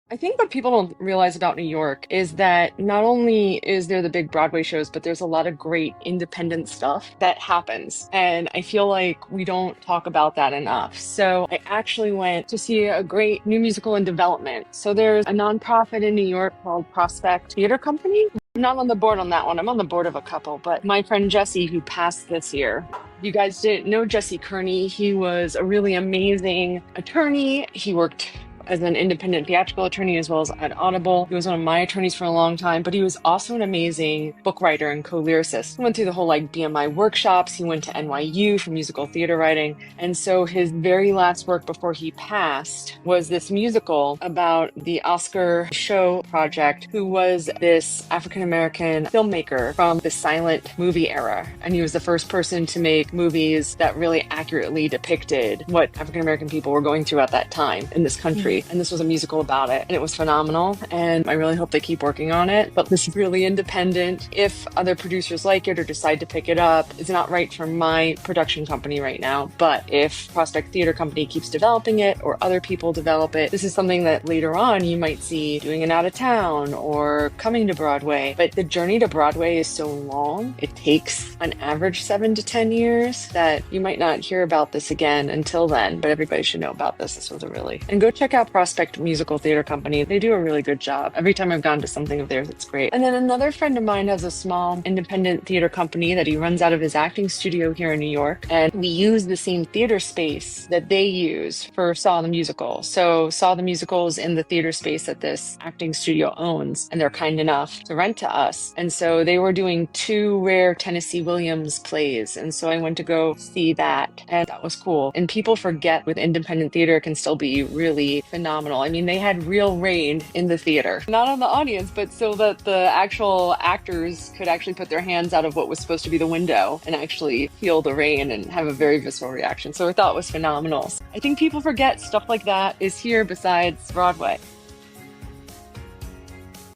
I think what people don't realize about New York is that not only is there the big Broadway shows, but there's a lot of great independent stuff that happens. And I feel like we don't talk about that enough. So I actually went to see a great new musical in development. So there's a nonprofit in New York called Prospect Theater Company. I'm not on the board on that one. I'm on the board of a couple, but my friend Jessie, who passed this year, you guys didn't know Jessie Kearney. He was a really amazing attorney. He worked as an independent theatrical attorney as well as at Audible. He was one of my attorneys for a long time, but he was also an amazing book writer and co-lyricist. He went through the whole BMI workshops. He went to NYU for musical theater writing. And so his very last work before he passed was this musical about the Oscar Micheaux project, who was this African-American filmmaker from the silent movie era. And he was the first person to make movies that really accurately depicted what African-American people were going through at that time in this country. And this was a musical about it, and it was phenomenal. And I really hope they keep working on it. But this is really independent. If other producers like it or decide to pick it up, it's not right for my production company right now. But if Prospect Theater Company keeps developing it or other people develop it, this is something that later on you might see doing it out of town or coming to Broadway. But the journey to Broadway is so long. It takes an average 7 to 10 years that you might not hear about this again until then. But everybody should know about this. This was a really... And go check out Prospect Musical Theater Company. They do a really good job. Every time I've gone to something of theirs, it's great. And then another friend of mine has a small independent theater company that he runs out of his acting studio here in New York. And we use the same theater space that they use for Saw the Musical. So Saw the Musical is in the theater space that this acting studio owns, and they're kind enough to rent to us. And so they were doing 2 rare Tennessee Williams plays. And so I went to go see that, and that was cool. And people forget with independent theater, it can still be really phenomenal. I mean, they had real rain in the theater, not on the audience, but so that the actual actors could actually put their hands out of what was supposed to be the window and actually feel the rain and have a very visceral reaction. So I thought it was phenomenal. I think people forget stuff like that is here besides Broadway.